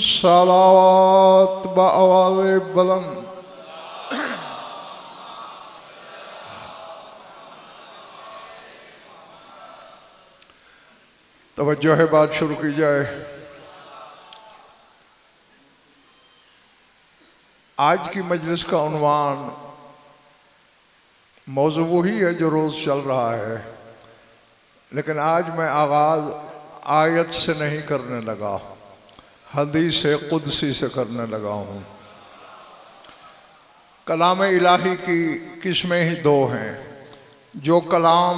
सलावत बआवाज़ बुलंद। तवज्जो है, बात शुरू की जाए। आज की मजलिस का उन्वान मौजू वही है जो रोज़ चल रहा है, लेकिन आज मैं आगाज़ आयत से नहीं करने लगा, हदीस कुदसी से करने लगा हूँ। कलाम इलाही की किस्में ही दो हैं। जो कलाम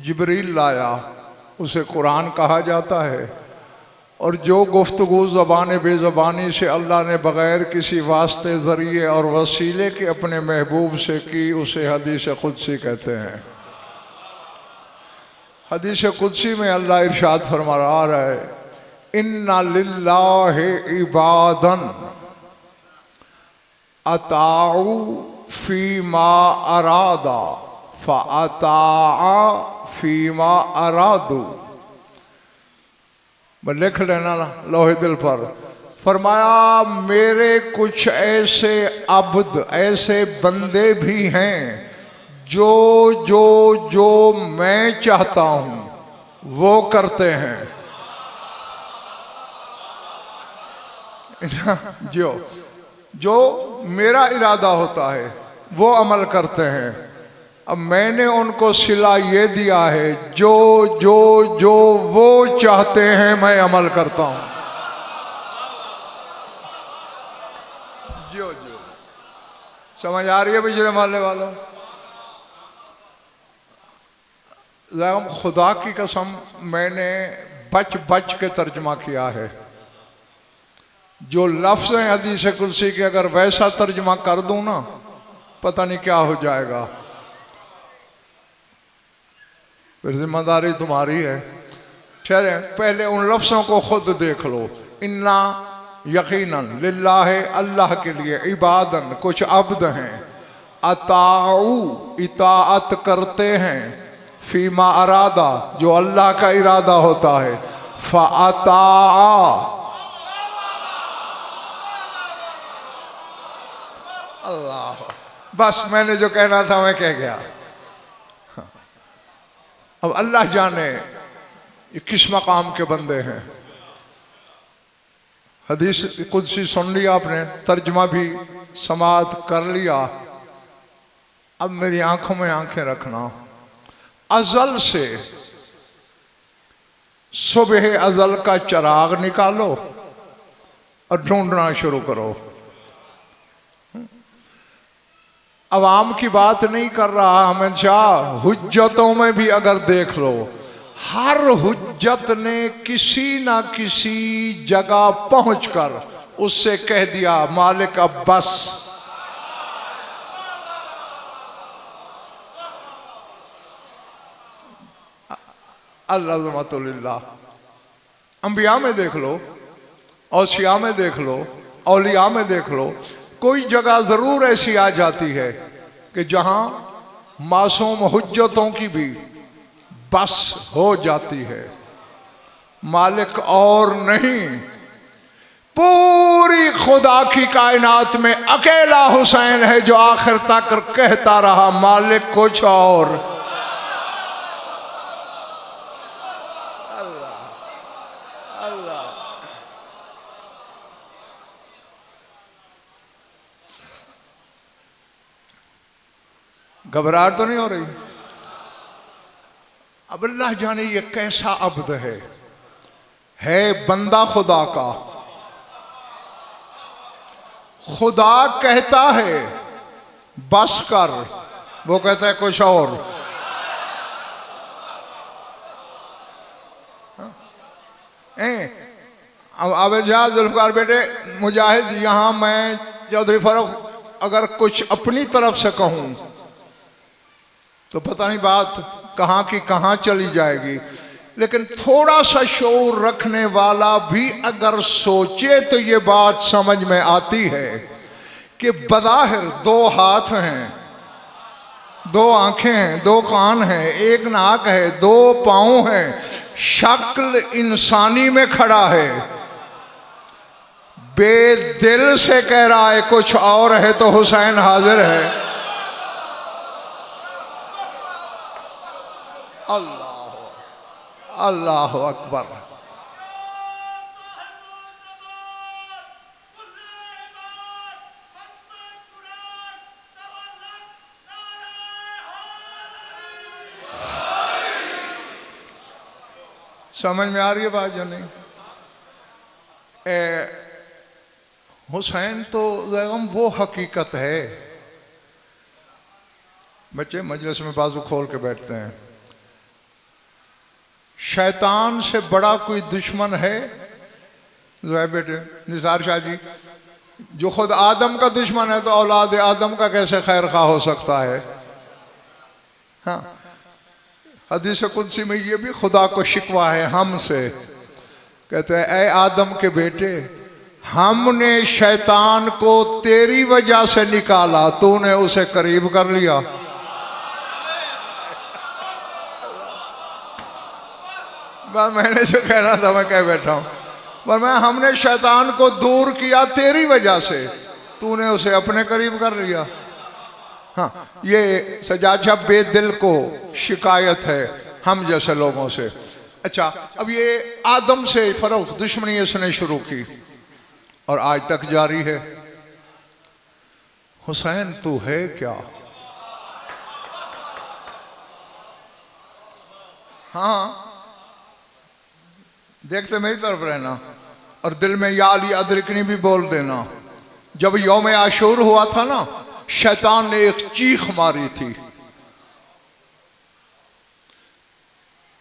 जिब्रील लाया उसे कुरान कहा जाता है, और जो गुफ्तगू ज़बान बेज़बानी से अल्लाह ने बग़ैर किसी वास्ते ज़रिए और वसीले के अपने महबूब से की उसे हदीस कुदसी कहते हैं। हदीस कुदसी में अल्लाह इरशाद फरमा रहा है, इन्ना लिल्लाहि इबादन अताउ फीमा अरादा फ़अताअ फीमा अरादू। मैं लिख लेना लोहे दिल पर। फरमाया, मेरे कुछ ऐसे अब्द, ऐसे बंदे भी हैं जो जो जो मैं चाहता हूँ वो करते हैं। जो जो मेरा इरादा होता है वो अमल करते हैं। अब मैंने उनको सिला ये दिया है, जो जो जो वो चाहते हैं मैं अमल करता हूं। जो जो समझ आ रही है बिजली मारने वालों? खुदा की कसम, मैंने बच बच के तर्जमा किया है। जो लफ्ज़ हैं हदीस कुदसी के, अगर वैसा तर्जमा कर दूं ना, पता नहीं क्या हो जाएगा। फिर जिम्मेदारी तुम्हारी है। ठहरे, पहले उन लफ्ज़ों को खुद देख लो। इन्ना यकीनन लिल्लाहि, अल्लाह के लिए, इबादन कुछ अब्द हैं, अताऊ इताअत करते हैं, फीमा अरादा जो अल्लाह का इरादा होता है, फ़अताअ अल्लाह। बस मैंने जो कहना था मैं कह गया। अब अल्लाह जाने ये किस मकाम के बंदे हैं। हदीस कुदसी सुन लिया आपने, तर्जमा भी समाअत कर लिया। अब मेरी आंखों में आंखें रखना। अजल से, सुबह अजल का चिराग निकालो और ढूंढना शुरू करो। अवाम की बात नहीं कर रहा, हमेशा हुज्जतों में भी अगर देख लो, हर हुज्जत ने किसी ना किसी जगह पहुंचकर उससे कह दिया, मालिक अब बस। अल्लाह अंबिया में देख लो, औसिया में देख लो, औलिया में देख लो, कोई जगह जरूर ऐसी आ जाती है कि जहां मासूम हुज्जतों की भी बस हो जाती है। मालिक और नहीं, पूरी खुदा की कायनात में अकेला हुसैन है जो आखिर तक कहता रहा, मालिक कुछ और। अल्लाह अल्लाह। घबराहट तो नहीं हो रही? अब अल्लाह जाने ये कैसा अब्द है बंदा खुदा का। खुदा कहता है बस कर, वो कहता है कुछ और। अब जा जुल्फकार बेटे मुजाहिद, यहां मैं चौधरी फारूक अगर कुछ अपनी तरफ से कहूं तो पता नहीं बात कहाँ की कहाँ चली जाएगी। लेकिन थोड़ा सा शऊर रखने वाला भी अगर सोचे तो ये बात समझ में आती है कि बज़ाहिर दो हाथ हैं, दो आंखें हैं, दो कान हैं, एक नाक है, दो पाँव हैं, शक्ल इंसानी में खड़ा है, बेदिल से कह रहा है कुछ और है, तो हुसैन हाजिर है। अल्लाह अल्लाह अकबर। समझ में आ रही है बात जो नहीं? हुसैन तो वो हकीकत है। बच्चे मजलिस में बाजू खोल के बैठते हैं। शैतान से बड़ा कोई दुश्मन है जो है बेटे निसार शाह जी, जो खुद आदम का दुश्मन है तो औलाद आदम का कैसे खैर खा हो सकता है? हाँ, हदीस कुदसी में ये भी खुदा को शिकवा है हमसे, कहते हैं ऐ आदम के बेटे, हमने शैतान को तेरी वजह से निकाला, तूने उसे करीब कर लिया। मैंने जो कहना था मैं कह बैठा हूं, पर मैं हमने शैतान को दूर किया तेरी वजह से, तूने उसे अपने करीब कर लिया। हाँ, ये सजाद शाह बेदिल को शिकायत है हम जैसे लोगों से। अच्छा, अब ये आदम से फरोख्त दुश्मनी इसने शुरू की और आज तक जारी है। हुसैन तू है क्या? हाँ, देखते मेरी तरफ रहना और दिल में या अली अदरिकनी भी बोल देना। जब यौम आशूर हुआ था ना, शैतान ने एक चीख मारी थी।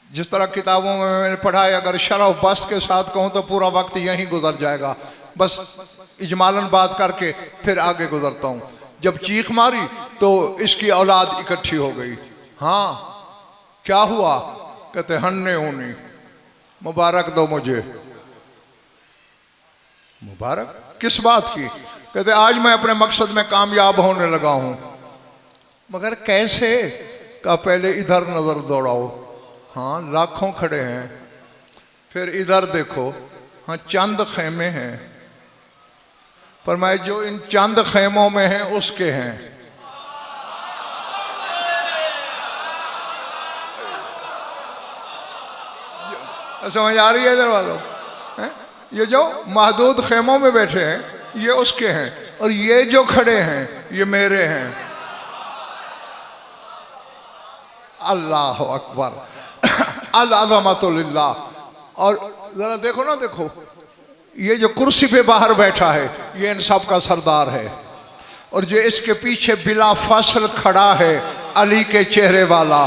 जिस तरह किताबों में मैंने पढ़ा है, अगर शरफ बस के साथ कहूं तो पूरा वक्त यहीं गुजर जाएगा, बस इजमालन बात करके फिर आगे गुजरता हूं। जब चीख मारी तो इसकी औलाद इकट्ठी हो गई। हाँ, क्या हुआ? कहते हन्ने होनी, मुबारक दो मुझे। मुबारक किस बात की? कहते आज मैं अपने मकसद में कामयाब होने लगा हूं। मगर कैसे? का पहले इधर नजर दौड़ाओ। हाँ, लाखों खड़े हैं। फिर इधर देखो, हाँ चंद खेमे हैं। फरमाए जो इन चंद खेमों में हैं उसके हैं। समझ आ रही है इधर वालों? ये जो महदूद खेमों में बैठे हैं ये उसके हैं, और ये जो खड़े हैं ये मेरे हैं। अल्लाह अकबर, अल-अज़मतु लिल्लाह। और जरा देखो ना, देखो ये जो कुर्सी पे बाहर बैठा है ये इन सब का सरदार है, और जो इसके पीछे बिला फसल खड़ा है अली के चेहरे वाला,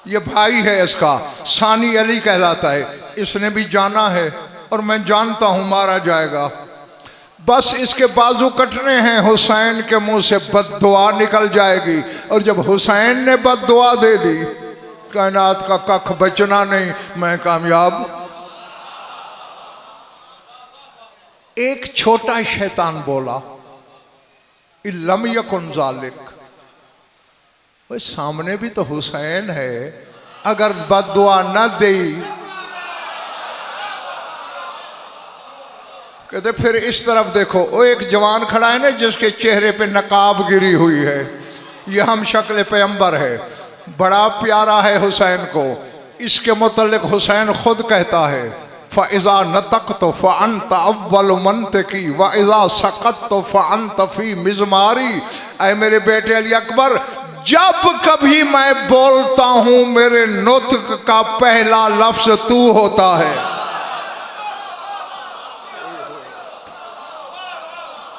ये भाई है इसका, सानी अली कहलाता है। इसने भी जाना है और मैं जानता हूं मारा जाएगा। बस इसके बाजू कटने हैं, हुसैन के मुंह से बद्दुआ निकल जाएगी। और जब हुसैन ने बद्दुआ दे दी, कायनात का कख बचना नहीं, मैं कामयाब। एक छोटा शैतान बोला, इल्लम यकुन ज़ालिक, सामने भी तो हुसैन है, अगर बद्दुआ न दे। कहते फिर इस तरफ देखो, वो एक जवान खड़ा है ना जिसके चेहरे पे नकाब गिरी हुई है, ये हम शक्ल पैगंबर है, बड़ा प्यारा है हुसैन को। इसके मुतल्लिक हुसैन खुद कहता है, फ़इज़ा नतक़्तु फ़अन्त अव्वलु मंतिक़ी व इज़ा सकत्तु फ़अन्त फ़ी मिज़मारी। ऐ मेरे बेटे अली अकबर, जब कभी मैं बोलता हूं मेरे नुत्क का पहला लफ्ज तू होता है।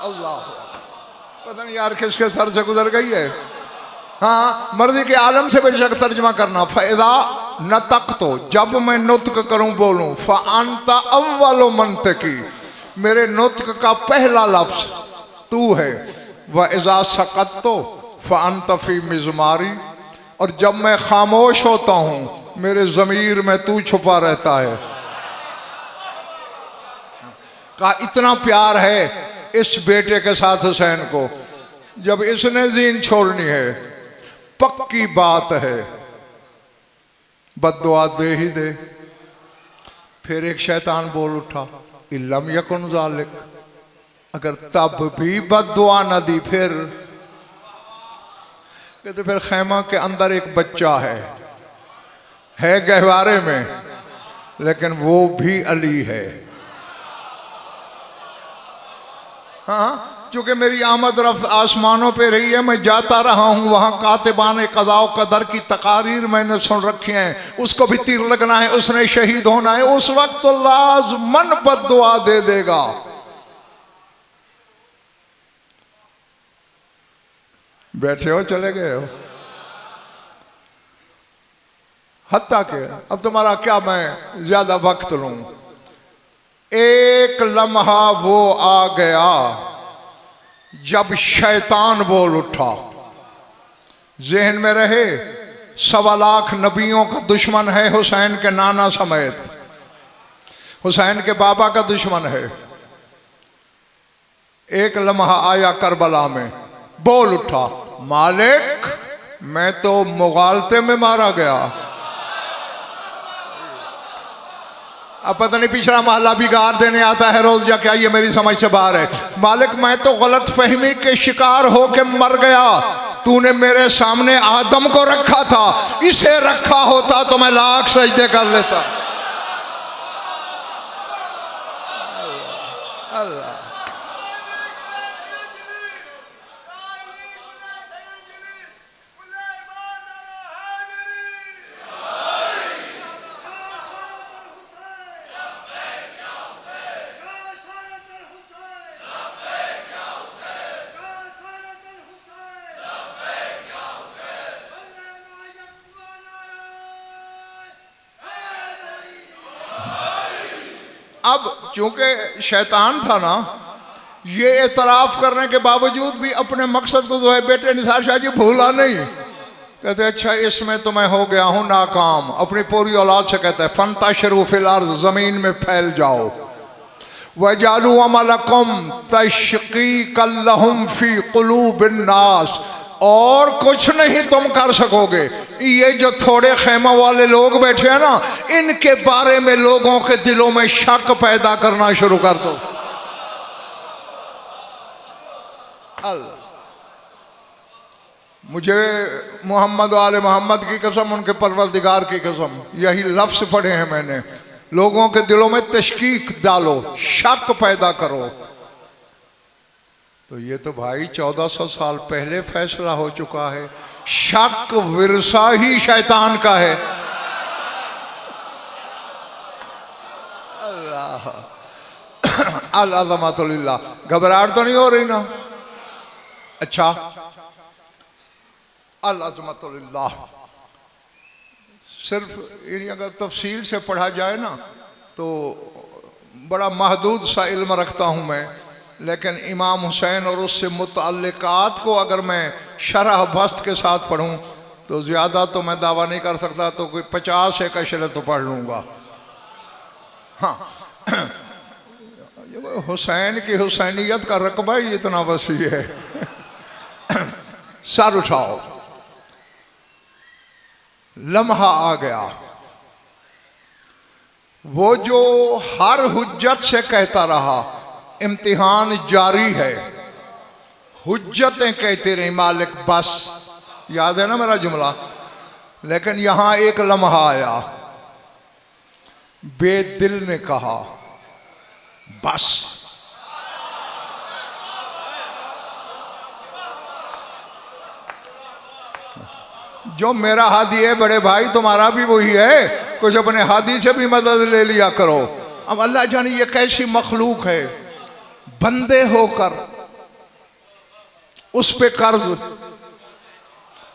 अल्लाह, पता नहीं यार किसके सर से गुजर गई है। हाँ, मर्दी के आलम से बेशक तर्जमा करना, फ़इज़ा नतक़्तु, जब मैं नुत्क करूं बोलूं, फ़अन्त अव्वलु मंतिक़ी, मेरे नुत्क का पहला लफ्ज तू है, व इज़ा सकत्तु फ़अन्त फ़ी मिज़मारी, और जब मैं खामोश होता हूँ मेरे ज़मीर में तू छुपा रहता है। कहा इतना प्यार है इस बेटे के साथ हुसैन को, जब इसने जीन छोड़नी है पक्की बात है बद्दुआ दे ही दे। फिर एक शैतान बोल उठा, इल्लम यकुन ज़ालिक, अगर तब भी बद्दुआ न दी फिर, कहते फिर खैमा के अंदर एक बच्चा है गहवारे में, लेकिन वो भी अली है। हाँ, चूंकि मेरी आमद रफ्त आसमानों पे रही है, मैं जाता रहा हूँ वहाँ, कातिबान क़ज़ा व क़दर की तकारीर मैंने सुन रखी हैं, उसको भी तीर लगना है, उसने शहीद होना है, उस वक्त तो लाज़मन बद्दुआ दे देगा। बैठे हो चले गए हो, हत्ता के अब तुम्हारा क्या मैं ज्यादा वक्त लूं। एक लम्हा वो आ गया जब शैतान बोल उठा। जहन में रहे 1.25 लाख नबियों का दुश्मन है हुसैन के नाना समेत, हुसैन के बाबा का दुश्मन है। एक लम्हा आया करबला में, बोल उठा, मालिक मैं तो मुगालते में मारा गया। अब पता नहीं पिछला मोहल्ला बिगाड़ देने आता है रोज जा, क्या ये मेरी समझ से बाहर है। मालिक मैं तो गलत फहमी के शिकार होके मर गया, तूने मेरे सामने आदम को रखा था, इसे रखा होता तो मैं लाख सजदे कर लेता। अल्लाह अब चूंकि शैतान था ना, ये एतराफ़ करने के बावजूद भी अपने मकसद को जो है बेटे निसार शाह जी भूला नहीं। कहते अच्छा इसमें तो मैं हो गया हूँ नाकाम। अपनी पूरी औलाद से कहते हैं फंतशिरू फिल अर्ज़, ज़मीन में फैल जाओ। वजालू अमलकुम तशक़ीक़न लहुम फ़ी क़ुलूबिन नास, और कुछ नहीं तुम कर सकोगे। ये जो थोड़े खैमा वाले लोग बैठे हैं ना, इनके बारे में लोगों के दिलों में शक पैदा करना शुरू कर दो। अल्लाह, मुझे मोहम्मद वाले मोहम्मद की कसम, उनके परवरदिगार की कसम, यही लफ्ज़ पढ़े हैं मैंने, लोगों के दिलों में तशकीक डालो, शक पैदा करो। तो ये तो भाई 1400 साल पहले फैसला हो चुका है। शक विरसा ही शैतान का है। अल्लाह अल-अज़मतुलिल्लाह, घबराहट तो नहीं हो रही ना? अच्छा, अल-अज़मतुलिल्लाह सिर्फ इन्हीं अगर तफसील से पढ़ा जाए ना तो बड़ा महदूद सा इल्म रखता हूँ मैं, लेकिन इमाम हुसैन और उससे मुतअल्लिकात को अगर मैं शरह बस्त के साथ पढ़ूँ तो ज़्यादा तो मैं दावा नहीं कर सकता, तो कोई 50 एक अशरे तो पढ़ लूँगा। हाँ, हुसैन की हुसैनियत का रकबा ही इतना वसी है। सर उठाओ, लम्हा आ गया वो जो हर हुज्जत से कहता रहा इम्तिहान जारी है, हुज्जतें कहते रही मालिक बस, याद है ना मेरा जुमला। लेकिन यहां एक लम्हा आया, बेदिल ने कहा बस। जो मेरा हादी है बड़े भाई, तुम्हारा भी वही है, कुछ अपने हादी से भी मदद ले लिया करो। अब अल्लाह जाने ये कैसी मखलूक है, बंदे होकर उस पे कर्ज,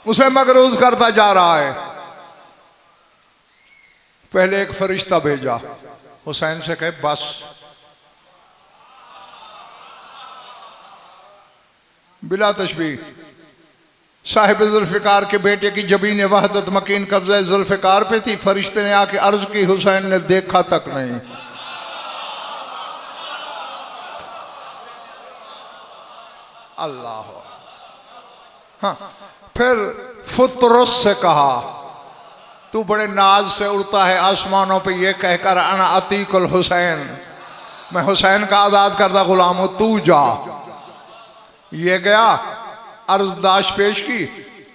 उसे मगरूज करता जा रहा है। पहले एक फरिश्ता भेजा, हुसैन से कहे बस। बिला तशबीह साहिब जुल्फ़िकार के बेटे की जबीन वहदत मकीन कब्ज़े जुल्फ़िकार पे थी। फरिश्ते ने आके अर्ज की, हुसैन ने देखा तक नहीं। अल्लाह। हाँ, फिर फुतरस से कहा, तू बड़े नाज से उड़ता है आसमानों पे, ये कहकर अना अतीकुल हुसैन, मैं हुसैन का आज़ाद करदा गुलाम हूँ, तू जा। ये गया, अर्जदाश पेश की,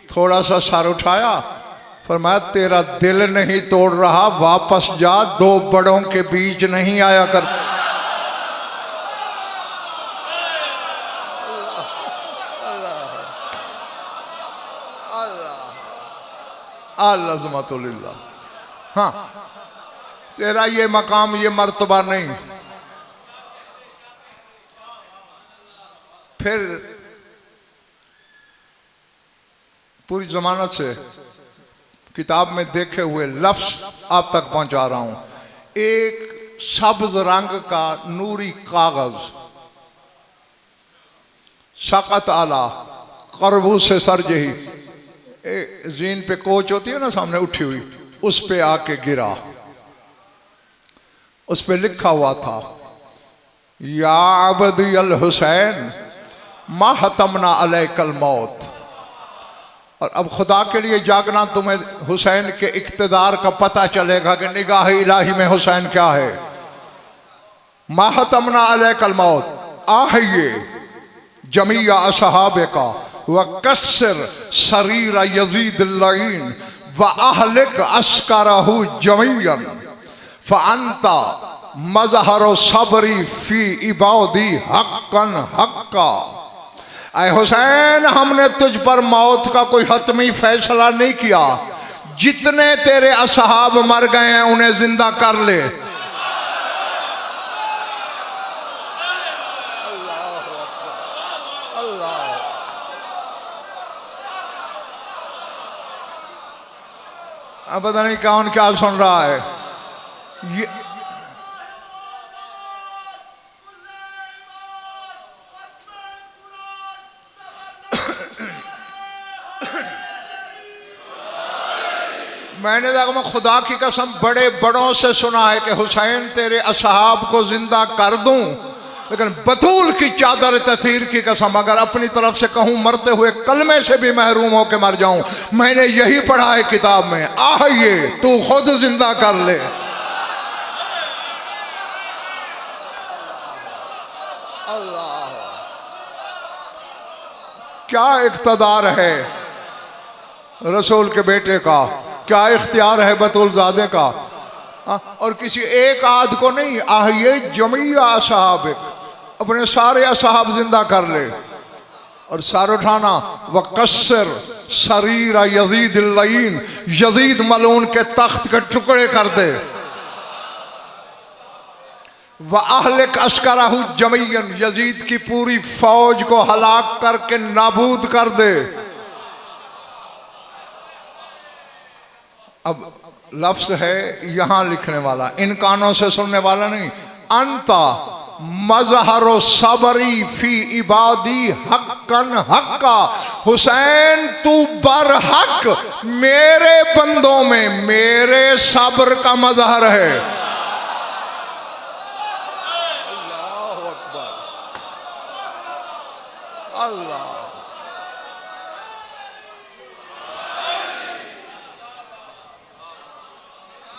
थोड़ा सा सर उठाया, फरमाया तेरा दिल नहीं तोड़ रहा, वापस जा, दो बड़ों के बीच नहीं आया कर। अल्लाह। हाँ, तेरा ये मकाम, ये मर्तबा नहीं। फिर पूरी जमानत से किताब में देखे हुए लफ्ज आप तक पहुंचा रहा हूं। एक सब्ज रंग का नूरी कागज, शकत आला करबू से सरजही, जीन पे कोच होती है ना सामने उठी हुई, उस पे आके गिरा। उस पे लिखा हुआ था, या अबदी अल हुसैन माहतमना अलैकल मौत। और अब खुदा के लिए जागना, तुम्हें हुसैन के इक्तदार का पता चलेगा कि निगाह इलाही में हुसैन क्या है। माहतमना अलैकल मौत, आहिए जमिया असहाबे का व कस्सर शरीर यजीद लईन व अहलिक अस्करहु जमीयन फअंता मजहरो सबरी फी इबादी हक्कन हक्का। ऐ हुसैन, हमने तुझ पर मौत का कोई हतमी फैसला नहीं किया, जितने तेरे असहाब मर गए हैं उन्हें जिंदा कर ले। अब पता नहीं कौन क्या सुन रहा है। ये मैंने देखा, मैं खुदा की कसम बड़े बड़ों से सुना है कि हुसैन तेरे असहाब को जिंदा कर दूं, लेकिन बतूल की चादर तसीर की कसम अगर अपनी तरफ से कहूं मरते हुए कलमे से भी महरूम होकर मर जाऊं। मैंने यही पढ़ा है किताब में, आइए तू खुद जिंदा कर ले। अल्लाह, क्या इख्तियार है रसूल के बेटे का, क्या इख्तियार है बतूलजादे का। और किसी एक आद को नहीं, आहिए जमिया असहाब, अपने सारे असहाब जिंदा कर ले। और सर उठाना, व कस्सर शरीर यजीद लईन, यजीद मलून के तख्त के टुकड़े कर दे। व अहलिक अस्करहु जमीयन, यजीद की पूरी फौज को हलाक करके नाबूद कर दे। अब लफ्ज है यहां लिखने वाला, इन कानों से सुनने वाला नहीं। अंता मजहरो सबरी फी इबादी हक्कन हक्का, हुसैन तू बरहक मेरे बंदों में मेरे सब्र का मजहर है। अल्लाह अकबर, अल्लाह।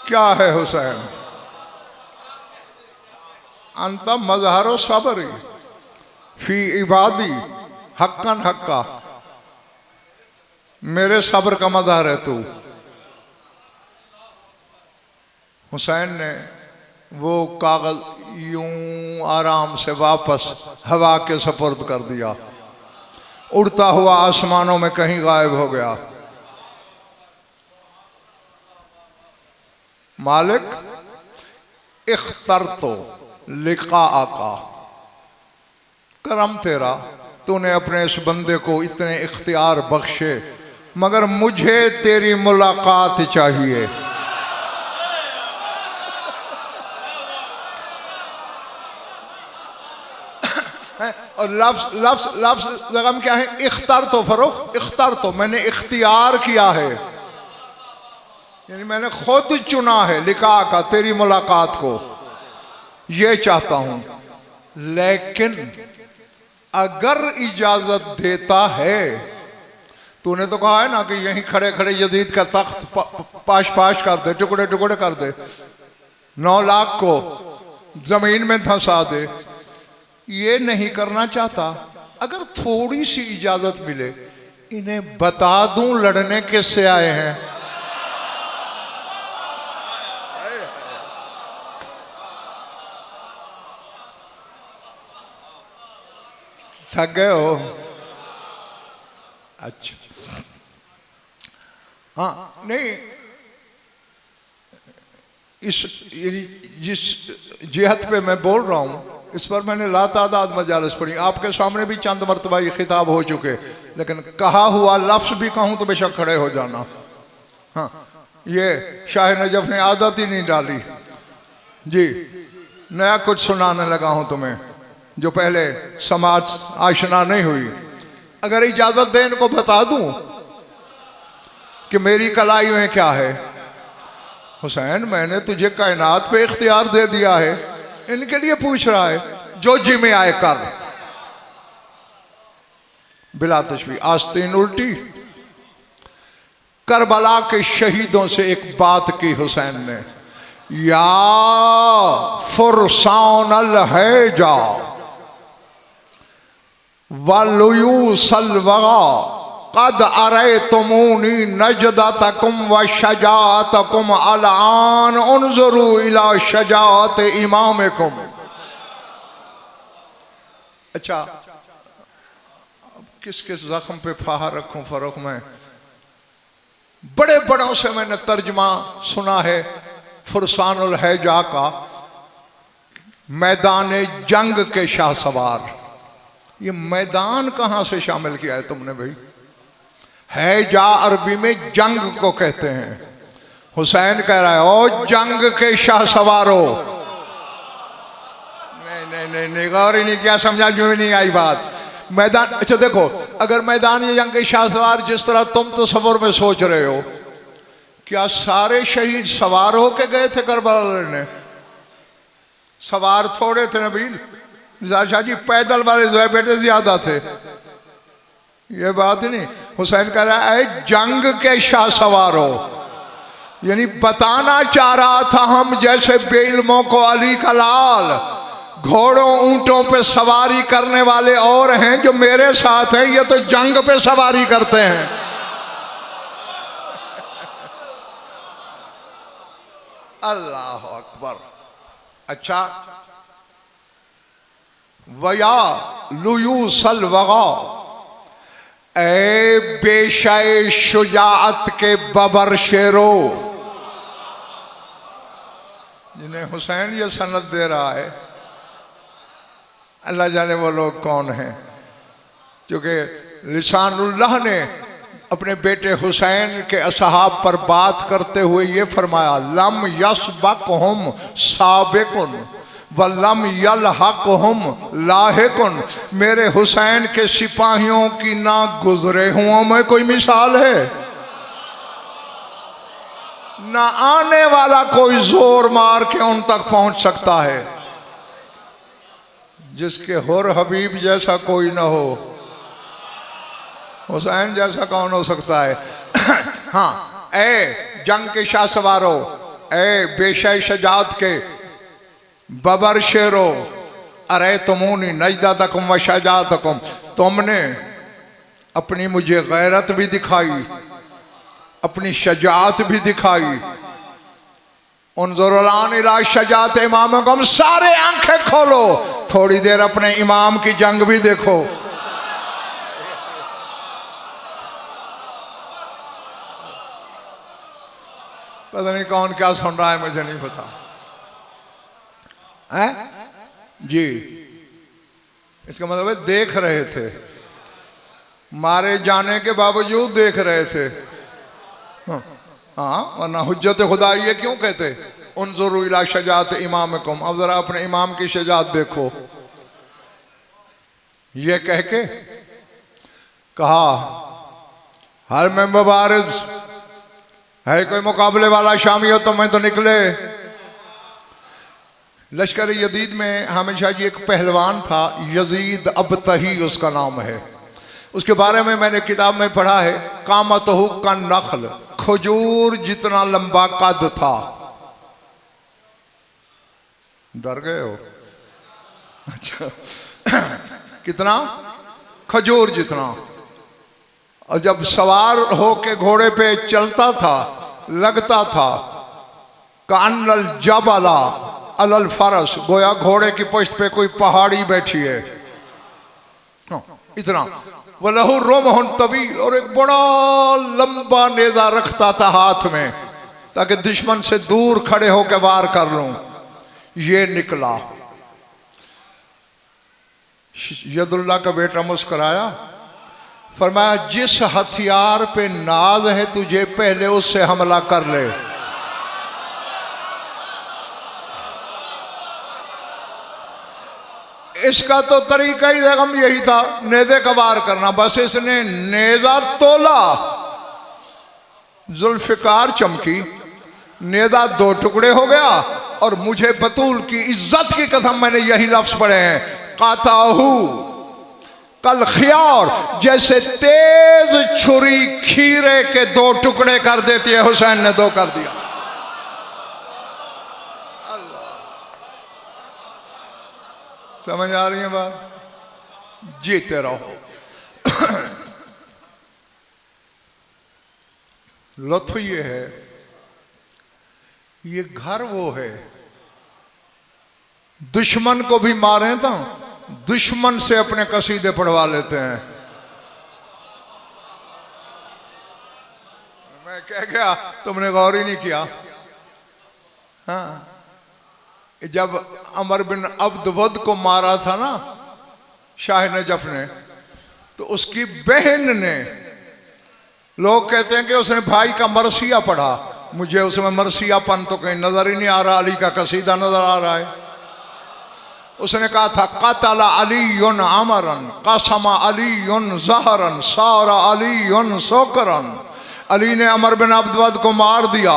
क्या है हुसैन? अंत मजहरो सबरी फी इबादी हक्कन हक्का, मेरे सब्र का मजहर है तू। हुसैन ने वो कागज यूं आराम से वापस हवा के सपुर्द कर दिया, उड़ता हुआ आसमानों में कहीं गायब हो गया। मालिक इख्तरतो लिका आका, करम तेरा, तूने अपने इस बंदे को इतने इख्तियार बख्शे, मगर मुझे तेरी मुलाकात चाहिए। और और लफ्ज लफ्ज लफ्ज रकम क्या है? इख्तार तो फरोख, इख्तार तो मैंने इख्तियार किया है, यानी मैंने खुद चुना है लिका का तेरी मुलाकात को, ये चाहता हूं। लेकिन अगर इजाजत देता है, तूने तो कहा है ना कि यहीं खड़े खड़े यजीद का तख्त पाश पाश कर दे, टुकड़े टुकड़े कर दे, 9 लाख को जमीन में धंसा दे, ये नहीं करना चाहता। अगर थोड़ी सी इजाजत मिले, इन्हें बता दूं लड़ने किससे आए हैं। थक गए हो? अच्छा, हाँ नहीं, जिस जिहत पे मैं बोल रहा हूं, इस पर मैंने लातादाद मजालिस पढ़ी, आपके सामने भी चंद मरतबा ये खिताब हो चुके, लेकिन कहा हुआ लफ्ज भी कहूं तो बेशक खड़े हो जाना। हाँ, ये शाह नजफ ने आदत ही नहीं डाली जी, नया कुछ सुनाने लगा हूं तुम्हें जो पहले समाज आशना नहीं हुई। अगर इजाजत दे इनको बता दूं कि मेरी कलाई में क्या है। हुसैन, मैंने तुझे कायनात पे इख्तियार दे दिया है, इनके लिए पूछ रहा है, जो जी में आए कर। बिला तशबीह आस्तीन उल्टी। करबला के शहीदों से एक बात की हुसैन ने, या फुरसान अल हैजा वलयू सलवगा कद अरे तुमूनी नजदतकुम व शजातकुम अलान उन्जुरू इला शजात इमामकुम। अच्छा, अब किस किस जख्म पे फाहा रखूं फरोख में। बड़े बड़ों से मैंने तर्जमा सुना है फुरसानुल हैजा का, मैदान जंग के शाह सवार। ये मैदान कहां से शामिल किया है तुमने भाई? हैजा अरबी में जंग को कहते हैं। हुसैन कह रहा है, ओ जंग के शाह सवारो। नहीं नहीं नहीं नहीं, गौर ही नहीं किया, समझा जो ही नहीं आई बात। मैदान, अच्छा देखो, अगर मैदान ये जंग के शाह सवार जिस तरह तुम तस्वुर में सोच रहे हो, क्या सारे शहीद सवार होके गए थे करबला लड़ने? सवार थोड़े थे नबील शाह जी, पैदल वाले जो है बेटे ज्यादा थे। ये बात ही नहीं। हुसैन कह रहा है जंग के शाह सवार हो, यानी बताना चाह रहा था हम जैसे बेइल्मों को अली का लाल, घोड़ों ऊंटों पे सवारी करने वाले और हैं जो मेरे साथ हैं, ये तो जंग पे सवारी करते हैं। अल्लाह अकबर। अच्छा, वया लुयू सलवगा, ए बेशाए शुजाअत के बबर शेरो। जिन्हें हुसैन ये सनद दे रहा है, अल्लाह जाने वो लोग कौन हैं, क्योंकि लिसानुल्लाह ने अपने बेटे हुसैन के असहाब पर बात करते हुए ये फरमाया, लम यसबकुहुम साबिकुन वल्लम यलहकुहुम लाहिकुन। मेरे हुसैन के सिपाहियों की ना गुजरे हुओं में कोई मिसाल है, ना आने वाला कोई जोर मार के उन तक पहुंच सकता है। जिसके हुर हबीब जैसा कोई ना हो, हुसैन जैसा कौन हो सकता है। हाँ, ए जंग के शाह सवारो, ए बेशय शजात के बबर शेरो, अरे तुमूनी नजदतकुम व शजातकुम। तुमने अपनी मुझे गैरत भी दिखाई, अपनी शजात भी दिखाई। उन्जुरुलान इला शजात इमामकुम, सारे आंखें खोलो, थोड़ी देर अपने इमाम की जंग भी देखो। पता नहीं कौन क्या सुन रहा है, मुझे नहीं पता है जी। इसका मतलब है देख रहे थे, मारे जाने के बावजूद देख रहे थे। हाँ, वरना हुज्जत खुदा ये क्यों कहते, उन्जुरु इला शजात इमामकुम। अब जरा अपने इमाम की शजात देखो। ये कह के कहा हर में मुबारिज है, कोई मुकाबले वाला शामी हो तो मैं तो निकले। लश्कर यजीद में हमेशा जी एक पहलवान था, यजीद अबतही उसका नाम है। उसके बारे में मैंने किताब में पढ़ा है, कामतहु का नखल, खजूर जितना लंबा कद था। डर गए हो? अच्छा कितना? खजूर जितना। और जब सवार होके घोड़े पे चलता था लगता था कानल जबला अलल फरस, गोया घोड़े की पुश्त पे कोई पहाड़ी बैठी है। इतना। वो लहू रोमहन तवील, और एक बड़ा लंबा नेजा रखता था हाथ में ताकि दुश्मन से दूर खड़े होकर वार कर लूं। ये निकला। यदुल्ला का बेटा मुस्कुराया, फरमाया जिस हथियार पे नाज है तुझे पहले उससे हमला कर ले। इसका तो तरीका ही हम यही था, नेज़े का वार करना। बस इसने नेजा तोला, जुल्फिकार चमकी, नेजा दो टुकड़े हो गया। और मुझे बतूल की इज्जत की कसम मैंने यही लफ्ज पढ़े हैं, काताहू कल खियार, जैसे तेज छुरी खीरे के दो टुकड़े कर देती है, हुसैन ने दो कर दिया। समझ आ रही है बात? जीते रहो। लुत्फ ये है, ये घर वो है, दुश्मन को भी मारे तो दुश्मन से अपने कसीदे पढ़वा लेते हैं। मैं कह गया तुमने गौर ही नहीं किया। हाँ, जब अमर बिन अब्दवद को मारा था ना शाह नजफ ने, तो उसकी बहन ने, लोग कहते हैं कि उसने भाई का मरसिया पढ़ा, मुझे उसमें मरसियापन तो कहीं नजर ही नहीं आ रहा, अली का कसीदा नजर आ रहा है। उसने कहा था कतला अलीयुन अमरन कसमा अलीयुन ज़हरन सारा अलीयुन सोकरन, अली ने अमर बिन अब्दवद को मार दिया।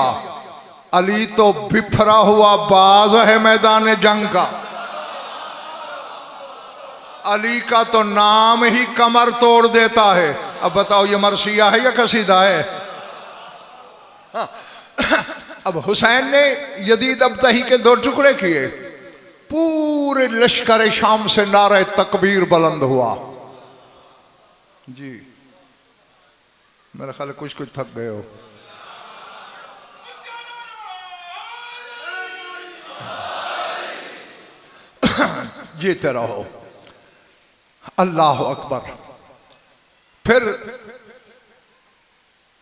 अली तो बिफरा हुआ बाज है मैदान जंग का, अली का तो नाम ही कमर तोड़ देता है। अब बताओ ये मरसिया है या कसीदा है? हाँ। अब हुसैन ने यजीद अबतही के दो टुकड़े किए, पूरे लश्कर शाम से नारे तकबीर बुलंद हुआ। जी मेरा ख्याल कुछ कुछ थक गए हो। जीते रहो। अल्लाह अकबर। फिर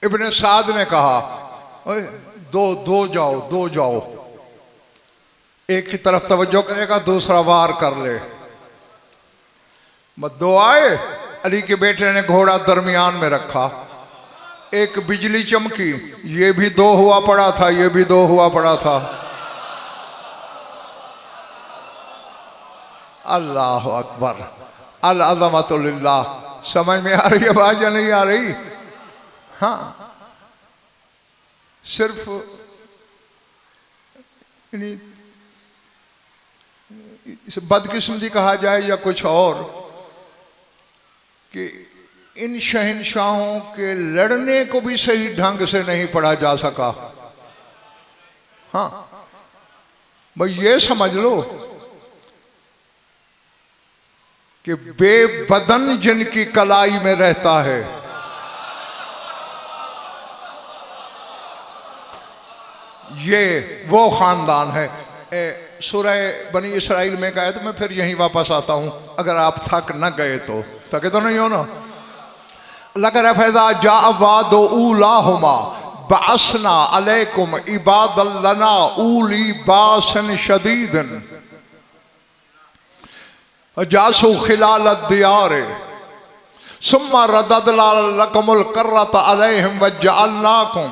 इब्ने साद ने कहा दो जाओ, एक की तरफ तवज्जो करेगा दूसरा वार कर ले। मत दो आए, अली के बेटे ने घोड़ा दरमियान में रखा, एक बिजली चमकी, ये भी दो हुआ पड़ा था, ये भी दो हुआ पड़ा था। अल्लाह अकबर। अल अज़मतु लिल्लाह। समझ में आ रही है बात या नहीं आ रही? हाँ, सिर्फ बदकिस्मती कहा जाए या कुछ और, कि इन शहनशाहों के लड़ने को भी सही ढंग से नहीं पढ़ा जा सका। हाँ भाई, ये समझ लो कि बेबदन जिनकी कलाई में रहता है, ये वो खानदान है। सूरह बनी इसराइल में कहा, तो मैं फिर यहीं वापस आता हूं, अगर आप थक न गए तो। थके तो नहीं हो ना? लगर फैदा जा वादो उलाहुमा बासना अलैकुम इबादल्लना उली बासन शदीदन जासु खिलाल दियारे सुम्मा रददला लकुमुल कर्रत अलैहिम वजअलनाकुम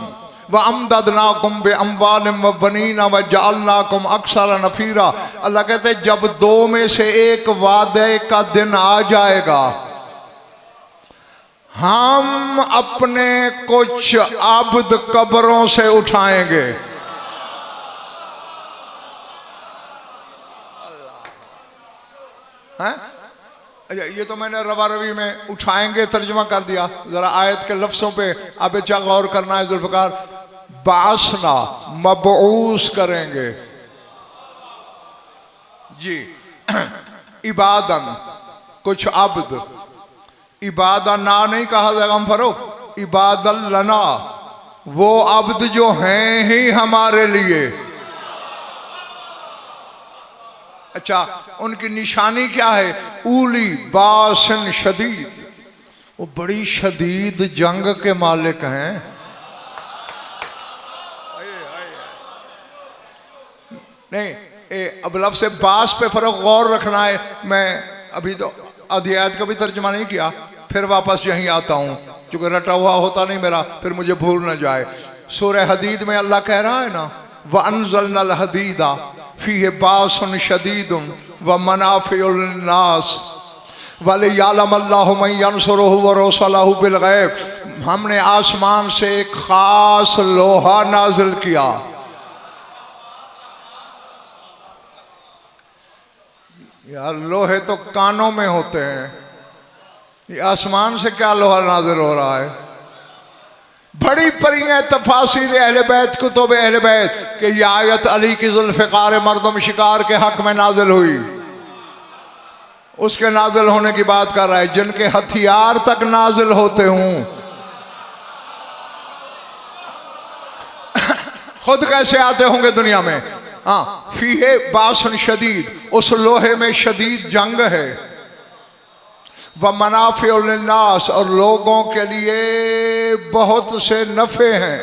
व अमददनाकुम बि अम्वालिम व बनीना व जअलनाकुम अक्सर नफीरा। अल्लाह कहते जब दो में से एक वादे का दिन आ जाएगा, हम अपने कुछ आबद कब्रों से उठाएंगे। हैं? अच्छा, ये तो मैंने रवा रवी में उठाएंगे तर्जुमा कर दिया, जरा आयत के लफ्जों पे आप अच्छा गौर करना है जुल्फ़िकार। बासना मबऊस करेंगे जी, इबादन कुछ अब्द, इबादा ना नहीं कहा जाएगा हम फरोख, इबादल लना वो अब्द जो हैं ही हमारे लिए। अच्छा, उनकी निशानी क्या है? उली बासन शदीद, वो बड़ी शदीद जंग के मालिक हैं। नहीं, अब लफ्ज़ से बास पे फर्क गौर रखना है। मैं अभी तो अध्याय का भी तर्जुमा नहीं किया, फिर वापस यहीं आता हूँ क्योंकि रटा हुआ होता नहीं मेरा, फिर मुझे भूल न जाए। सूरह हदीद में अल्लाह कह रहा है ना, व अनज़लनल हदीदा फीहि बासन शदीदुन व मनाफ़िउल लिन्नास वलियअलमल्लाहु मन यंसुरुहु व रुसुलहु बिल गैब। हमने आसमान से एक खास लोहा नाजिल किया। यार लोहे तो कानों में होते हैं, ये आसमान से क्या लोहा नाजिल हो रहा है? बड़ी परी है तफासिर अहले बैत कुतुब अहले बैत कि यह आयत अली की जुल्फ़िकार मर्दम शिकार के हक में नाजिल हुई। उसके नाजिल होने की बात कर रहा है जिनके हथियार तक नाजिल होते हूं। खुद कैसे आते होंगे दुनिया में? हाँ, फीहे बासन शदीद, उस लोहे में शदीद जंग है। व मनाफ़िउल लिन्नास, और लोगों के लिए बहुत से नफ़े हैं।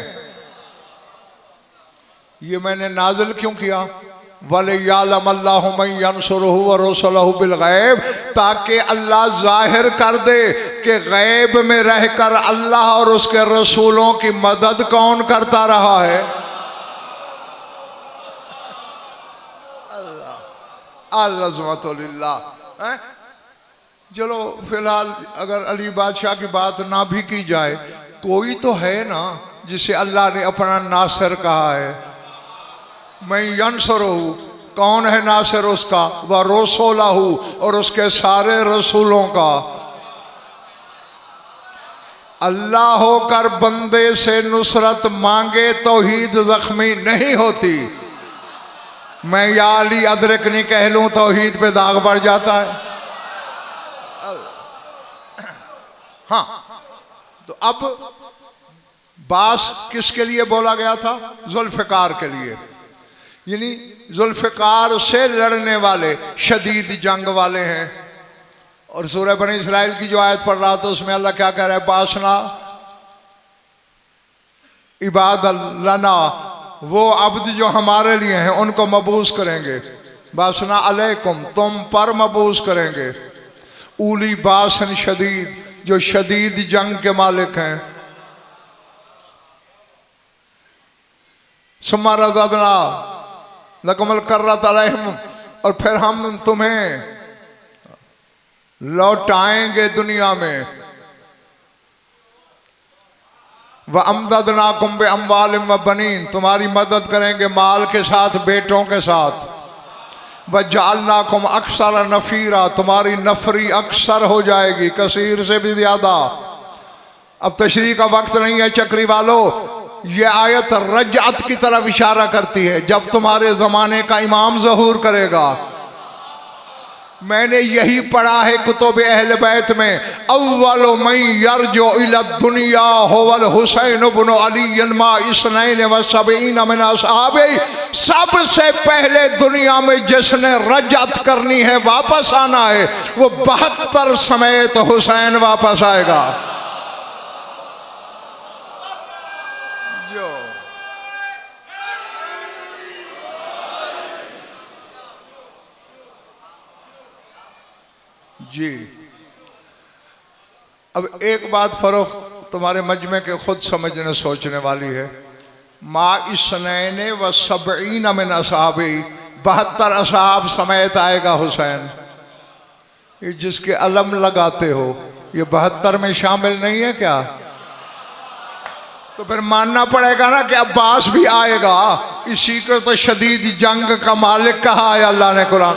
ये मैंने नाजिल क्यों किया? वलियअलमल्लाहु मन यंसुरुहु व रुसुलहु बिल गैब, ताकि अल्लाह जाहिर कर दे कि गैब में रहकर अल्लाह और उसके रसूलों की मदद कौन करता रहा है। अल्लाह। चलो फिलहाल अगर अली बादशाह की बात ना भी की जाए, कोई तो है ना जिसे अल्लाह ने अपना नासिर कहा है। मैं यंसुरुहु, कौन है नासिर उसका? व रुसुलहु, और उसके सारे रसूलों का। अल्लाह होकर बंदे से नुसरत मांगे तौहीद जख्मी नहीं होती। मैं या अली अदरक नहीं कह लूं, तौहीद पे दाग पड़ जाता है। हाँ, तो अब बास किसके लिए बोला गया था? जुल्फ़िकार के लिए, यानी जुल्फ़िकार से लड़ने वाले शदीद जंग वाले हैं। और सूरह बनी इस्राइल की जो आयत पढ़ रहा था उसमें अल्लाह क्या कह रहा है? बासना इबादल लना, वो अब्द जो हमारे लिए हैं उनको मबूस करेंगे। बासना अलैकुम, तुम पर मबूस करेंगे। उली बासन शदीद, जो शदीद जंग के मालिक हैं। सुम्मा रज़क़ना लकुमुल कर्रत अलैहिम, और फिर हम तुम्हें लौटाएंगे दुनिया में। व अमददनाकुम बि अम्वालिम व बनीन, तुम्हारी मदद करेंगे माल के साथ, बेटों के साथ। व जअलनाकुम अक्सर नफीरा, तुम्हारी नफरी अक्सर हो जाएगी, कसीर से भी ज्यादा। अब तशरीह का वक्त नहीं है चक्री वालों, ये आयत रजअत की तरफ इशारा करती है, जब तुम्हारे ज़माने का इमाम ज़हूर करेगा। मैंने यही पढ़ा है कुतुब अहले बैत में, अव्वलु मन यरजु इला दुनिया हुवल हुसैन इब्न अली मा इस्नैन व सबईन मिन असहाबी, सबसे पहले दुनिया में जिसने रजअत करनी है, वापस आना है, वो 72 समेत हुसैन वापस आएगा। जी, अब एक बात फरोख तुम्हारे मजमे के खुद समझने सोचने वाली है। मा इसनैने व सबईन मिन असहाबी, 72 असहाब समेत आएगा हुसैन। ये जिसके अलम लगाते हो ये 72 में शामिल नहीं है क्या? तो फिर मानना पड़ेगा ना कि अब्बास भी आएगा। इसी को तो शदीद जंग का मालिक कहा है अल्लाह ने कुरान।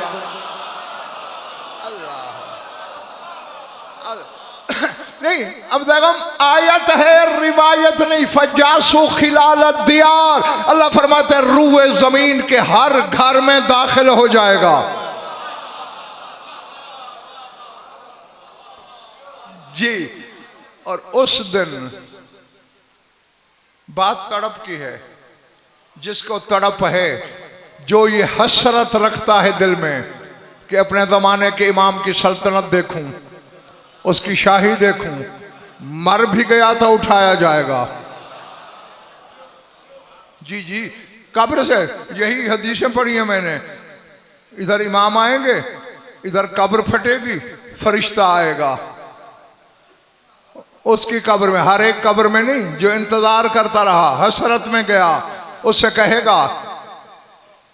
नहीं, अब देखो आयत है, रिवायत नहीं। फजासु खिलाल दियार, अल्लाह फरमाते रूए जमीन के हर घर में दाखिल हो जाएगा। जी, और उस दिन बात तड़प की है। जिसको तड़प है, जो ये हसरत रखता है दिल में कि अपने ज़माने के इमाम की सल्तनत देखूं, उसकी शाही देखूं, मर भी गया तो उठाया जाएगा। जी जी, कब्र से यही हदीसें पढ़ी हैं मैंने। इधर इमाम आएंगे, इधर कब्र फटेगी, फरिश्ता आएगा उसकी कब्र में। हर एक कब्र में नहीं, जो इंतजार करता रहा, हसरत में गया, उससे कहेगा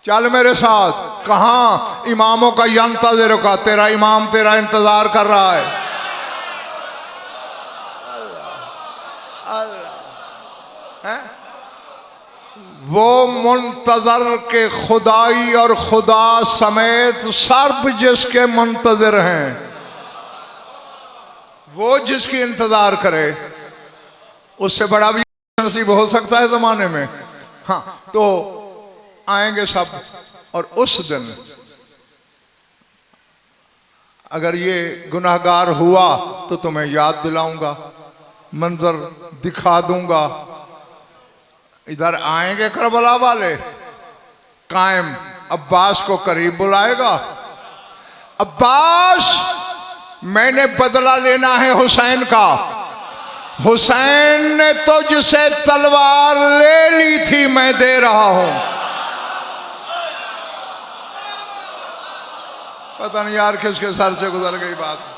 चल मेरे साथ। कहाँ? इमामों का यंतज़िर का, तेरा इमाम तेरा इंतजार कर रहा है। है? वो मुंतजर के खुदाई और खुदा समेत सर्ब जिसके मुंतजर हैं, वो जिसकी इंतजार करे, उससे बड़ा भी नसीब हो सकता है जमाने में। हाँ, तो आएंगे सब। और उस दिन अगर ये गुनाहगार हुआ तो तुम्हें याद दिलाऊंगा, मंजर दिखा दूंगा। इधर आएंगे करबला वाले, कायम अब्बास को करीब बुलाएगा। अब्बास, मैंने बदला लेना है हुसैन का। हुसैन ने तुझसे तलवार ले ली थी, मैं दे रहा हूं। पता नहीं यार किसके सर से गुजर गई बात।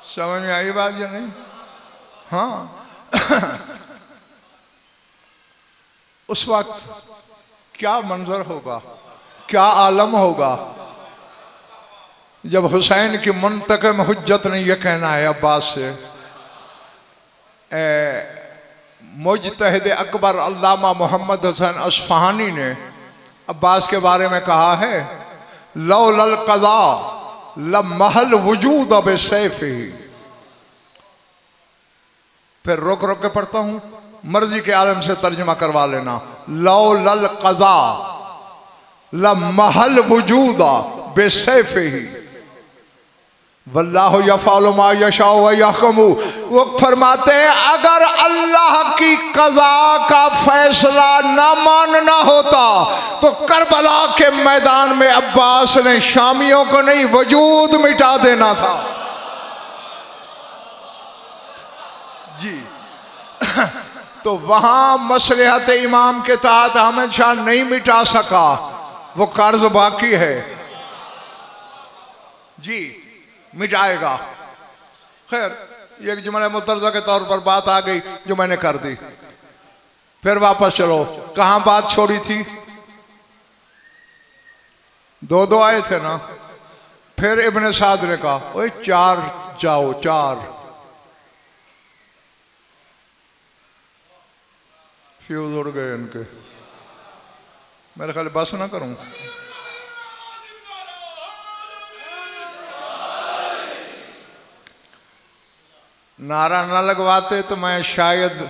समझ में आई बात या नहीं? हाँ। उस वक्त क्या मंजर होगा, क्या आलम होगा, जब हुसैन की मुंतकम हुज्जत ने यह कहना है अब्बास से। मुजतहिद अकबर अल्लामा मोहम्मद हुसैन अस्फहानी ने अब्बास के बारे में कहा है, लौलल कज़ा लमहल वजूद अब सैफ ही। फिर रोक रोक के पढ़ता हूं, मर्जी के आलम से तर्जमा करवा लेना। लौलल कज़ा लमहल वजूद बेसैफ ही वल्लाहु यफ़अलु मा यशाउ व यहकुमु। वो फरमाते हैं अगर अल्लाह की कज़ा का फैसला न मानना होता तो करबला के मैदान में अब्बास ने शामियों को नहीं, वजूद मिटा देना था। जी। तो वहां मसलहत इमाम के तहत अहमद शाह नहीं मिटा सका, वो कर्ज बाकी है। जी, मिटाएगा। खैर, ये एक जुमला मुतरज़ा के तौर पर बात आ गई जो मैंने कर दी। फिर वापस चलो, कहां बात छोड़ी थी? दो आए थे ना। फिर इब्ने साद ने कहा ओए 4 जाओ, 4 फ्यूज उड़ गए इनके। मेरे ख्याल बस ना करूं। नारा न लगवाते तो मैं शायद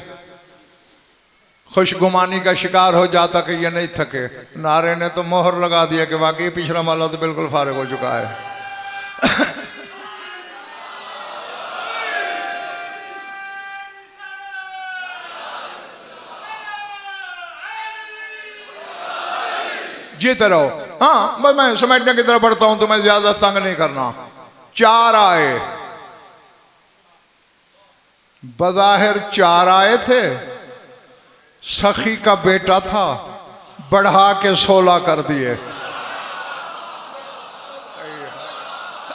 खुशगुमानी का शिकार हो जाता कि ये नहीं थके। नारे ने तो मोहर लगा दिया कि वाकई पिछड़ा माला तो बिल्कुल फारिग हो चुका है। जीते रहो। हाँ, बस मैं समेटने की तरफ बढ़ता हूं, तो मैं ज्यादा तंग नहीं करना। 4 आए, बज़ाहिर 4 आए थे। सखी का बेटा था, बढ़ा के 16 कर दिए।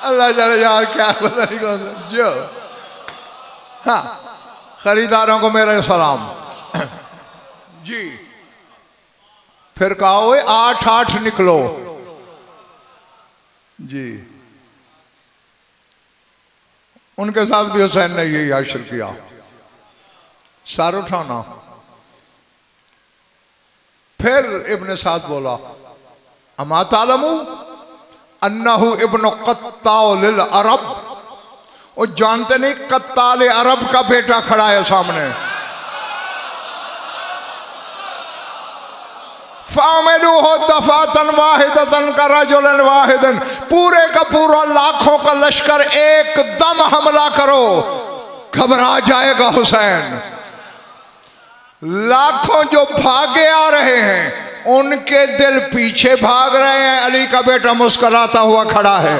अल्लाह जाने यार क्या पता नहीं कौन जो। हाँ, खरीदारों को मेरा सलाम जी। फिर कहा हुए 8-8 निकलो जी। उनके साथ भी हुसैन ने यही हासिल किया, सर उठाना। फिर इब्न साद बोला अमा तालमू अन्नहु इब्न कत्तालिल अरब, वो जानते नहीं कत्ताल अरब का बेटा खड़ा है सामने। फामिलू हो दफातन वाहिदतन का रजुलन वाहिदन, पूरे का पूरा लाखों का लश्कर एकदम हमला करो, घबरा जाएगा हुसैन। लाखों जो भागे आ रहे हैं उनके दिल पीछे भाग रहे हैं। अली का बेटा मुस्कुराता हुआ खड़ा है।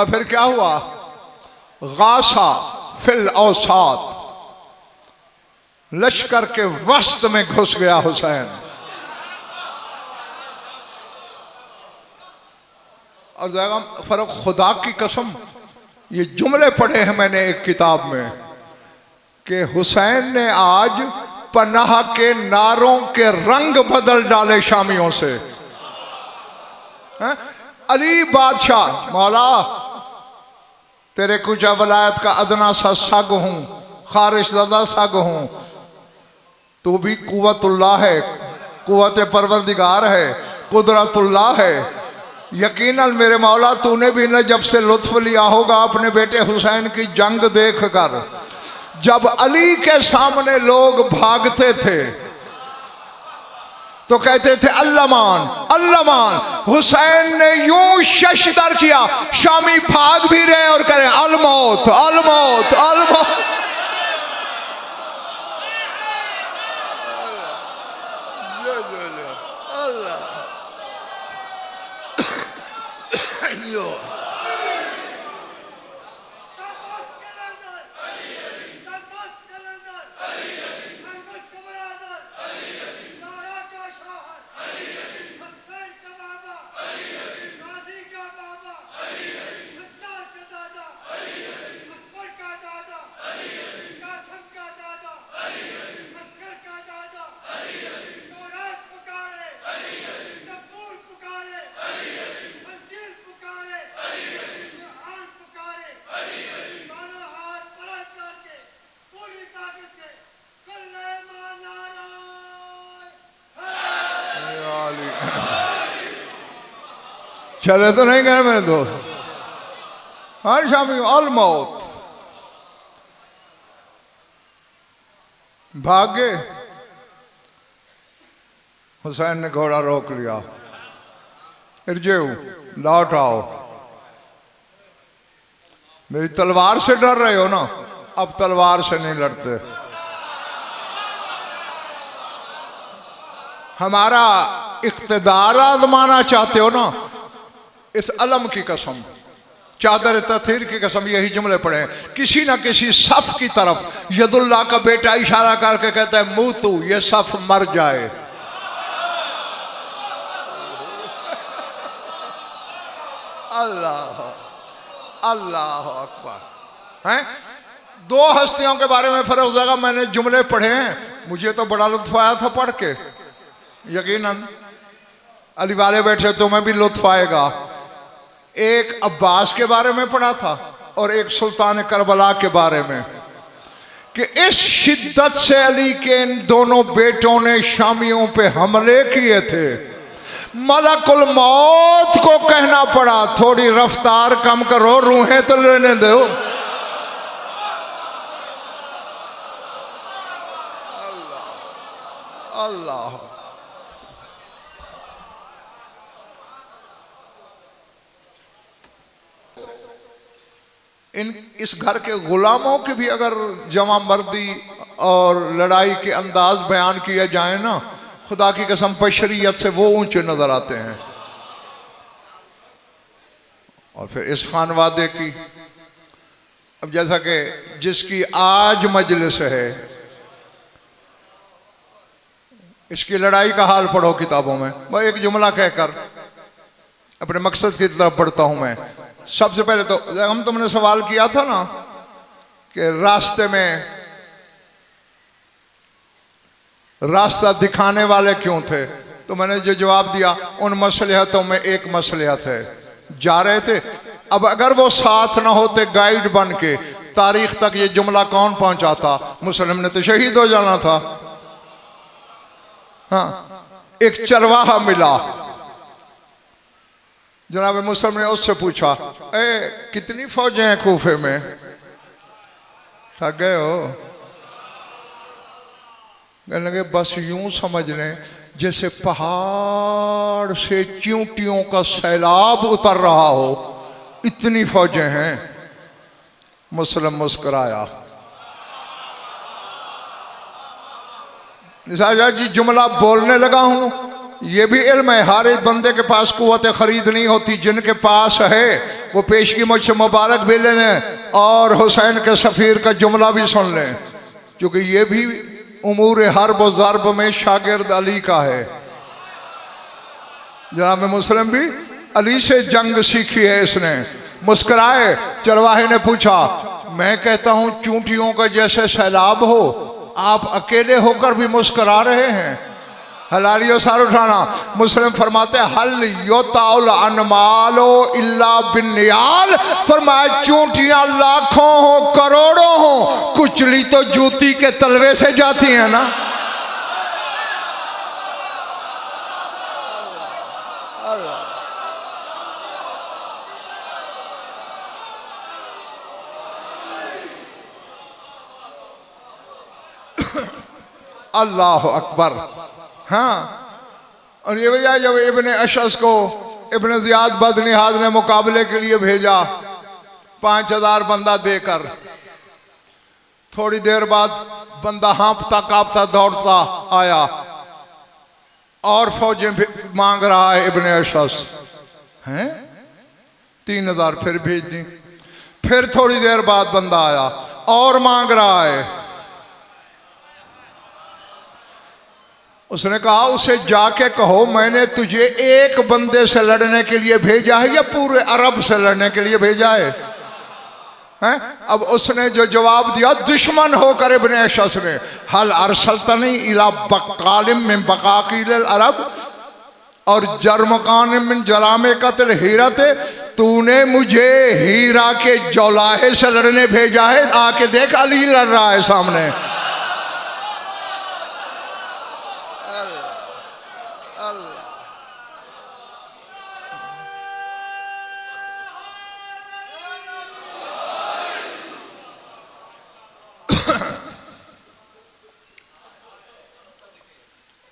फिर क्या हुआ? गासा फिल औसात, लश्कर के वस्त में घुस गया हुसैन। और जाएगा फर्क, खुदा की कसम ये जुमले पढ़े हैं मैंने एक किताब में कि हुसैन ने आज पनाह के नारों के रंग बदल डाले शामियों से। अली बादशाह, मौला तेरे कुछ वलायत का अदना सा सग हूं, खारिश ज़दा सग हूं, तू भी कुव्वतुल्लाह है, कुव्वत परवरदिगार है, कुदरतुल्लाह है। यकीनन मेरे मौला तूने भी नजब से लुत्फ लिया होगा अपने बेटे हुसैन की जंग देख कर। जब अली के सामने लोग भागते थे तो कहते थे अल्लामान अल्लामान। हुसैन ने यूं शशदर किया, शामी भाग भी रहे और कह रहे अलमौत अलमौत अलमौत। चले तो नहीं गए मेरे दोस्त, हर शामी अलमौत। भागे, हुसैन ने घोड़ा रोक लिया, इरजेऊ लौट आओ। मेरी तलवार से डर रहे हो ना, अब तलवार से नहीं लड़ते। हमारा इख्तिदार आजमाना चाहते हो ना, इस अलम की कसम, चादर तथीर की कसम, यही जुमले पढ़े हैं। किसी ना किसी सफ की तरफ यदुल्ला का बेटा इशारा करके कहता है मुंह तू, ये सफ मर जाए। अल्लाह अल्लाह अकबर। हैं, दो हस्तियों के बारे में फर्क हो जाएगा। मैंने जुमले पढ़े हैं, मुझे तो बड़ा लुत्फ आया था पढ़ के। यकीनन अली वाले बैठे तुम्हें भी लुत्फ आएगा। एक अब्बास के बारे में पढ़ा था और एक सुल्तान करबला के बारे में कि इस शिद्दत से अली के इन दोनों बेटों ने शामियों पे हमले किए थे, मलकुल मौत को कहना पड़ा थोड़ी रफ्तार कम करो, रूहें तो लेने दो। अल्लाह अल्लाह। इस घर के गुलामों की भी अगर जमा मर्दी और लड़ाई के अंदाज बयान किया जाए ना, खुदा की कसम बशरियत से वो ऊंचे नजर आते हैं। और फिर इस खान वादे की। अब जैसा कि जिसकी आज मजलिस है, इसकी लड़ाई का हाल पढ़ो किताबों में। वह एक जुमला कहकर अपने मकसद की तरफ बढ़ता हूं मैं। सबसे पहले तो हम तुमने सवाल किया था ना कि रास्ते में रास्ता दिखाने वाले क्यों थे, तो मैंने जो जवाब दिया उन मसलहतों में एक मसलहत है, जा रहे थे। अब अगर वो साथ ना होते गाइड बन के, तारीख तक ये जुमला कौन पहुंचाता? मुस्लिम ने तो शहीद हो जाना था। हाँ, एक चरवाहा मिला, जनाब मुस्लिम ने उससे पूछा, कितनी फौजें हैं कूफे में? थक गए हो? कहने लगे बस यूं समझ लें जैसे पहाड़ से चींटियों का सैलाब उतर रहा हो, इतनी फौजें हैं। मुस्लिम मुस्कुराया। निसार जी जुमला बोलने लगा हूं, ये भी इल्म है, हर एक बंदे के पास कुव्वत खरीद नहीं होती। जिनके पास है वो पेशगी मुझसे मुबारक भी ले लें और हुसैन के सफ़ीर का जुमला भी सुन लें, क्योंकि ये भी उमूर हर्ब व ज़र्ब में शागिर्द अली का है। जनाब मुस्लिम भी अली से जंग सीखी है इसने। मुस्कुराए। चरवाहे ने पूछा, मैं कहता हूं चूंटियों का जैसे सैलाब हो, आप अकेले होकर भी मुस्कुरा रहे हैं। हलालियो सार उठाना। मुस्लिम फरमाते हल योताउल अनमालो इल्ला बिन्नियाल, फरमाया चूंटियां लाखों हो करोड़ों हो, कुचली तो जूती के तलवे से जाती है ना। अल्लाह अकबर। हाँ, और ये वजह जब इब्ने अशस को इब्ने ज़ियाद बदनिहाद ने मुकाबले के लिए भेजा 5000 बंदा देकर, थोड़ी देर बाद बंदा हाँफता कांपता दौड़ता आया और फौजें मांग रहा है इब्ने अशस हैं। 3000 फिर भेज दी। फिर थोड़ी देर बाद बंदा आया और मांग रहा है। उसने कहा उसे जाके कहो मैंने तुझे एक बंदे से लड़ने के लिए भेजा है या पूरे अरब से लड़ने के लिए भेजा है? हैं? अब उसने जो जवाब दिया दुश्मन होकर इब्ने अशस ने, हल अरसलतनी इला बकालिम मिन बकाकिल अरब और जरमकान मिन जरामे कत्ल हीरत, तूने मुझे हीरा के जौलाहे से लड़ने भेजा है, आके देख अली लड़ रहा है सामने।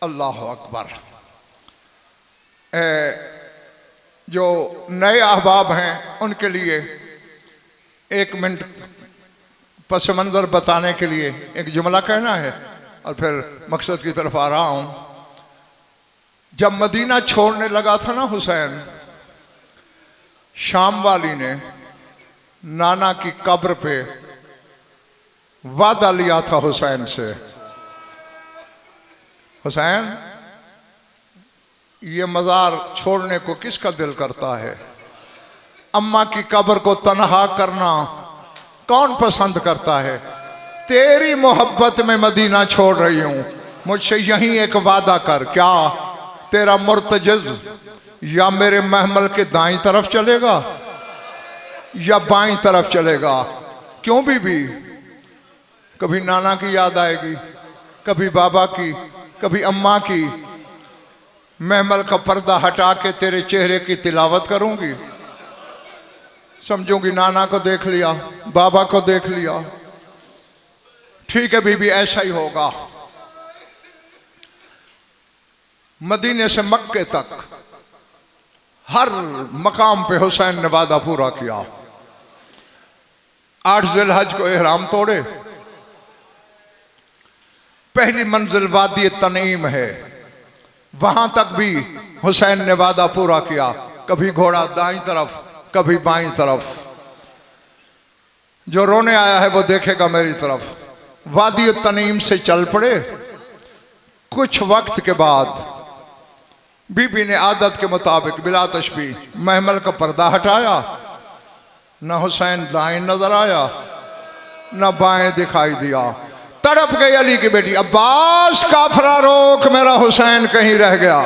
अल्लाह अकबर। जो नए अहबाब हैं उनके लिए 1 मिनट पस मंज़र बताने के लिए एक जुमला कहना है और फिर मकसद की तरफ आ रहा हूँ। जब मदीना छोड़ने लगा था ना हुसैन, शाम वाली ने नाना की कब्र पे वादा लिया था हुसैन से, हुसैन ये मज़ार छोड़ने को किसका दिल करता है? अम्मा की कब्र को तन्हा करना कौन पसंद करता है? तेरी मोहब्बत में मदीना छोड़ रही हूं, मुझसे यहीं एक वादा कर, क्या तेरा मुर्तजिज़ या मेरे महमल के दाईं तरफ चलेगा या बाईं तरफ चलेगा? क्यों बीबी? कभी नाना की याद आएगी, कभी बाबा की, कभी अम्मा की। महमल का पर्दा हटा के तेरे चेहरे की तिलावत करूंगी, समझूंगी नाना को देख लिया, बाबा को देख लिया। ठीक है बीबी, ऐसा ही होगा। मदीने से मक्के तक हर मकाम पे हुसैन ने वादा पूरा किया। 8 ज़िलहज को इहराम तोड़े। पहली मंजिल वादी तनीम है, वहां तक भी हुसैन ने वादा पूरा किया। कभी घोड़ा दाईं तरफ, कभी बाईं तरफ। जो रोने आया है वो देखेगा मेरी तरफ। वादी तनीम से चल पड़े। कुछ वक्त के बाद बीबी ने आदत के मुताबिक बिला तशबी महमल का पर्दा हटाया। न हुसैन दाएं नजर आया न बाएं दिखाई दिया। तड़प गई अली की बेटी, अब्बास काफरा रोक, मेरा हुसैन कहीं रह गया।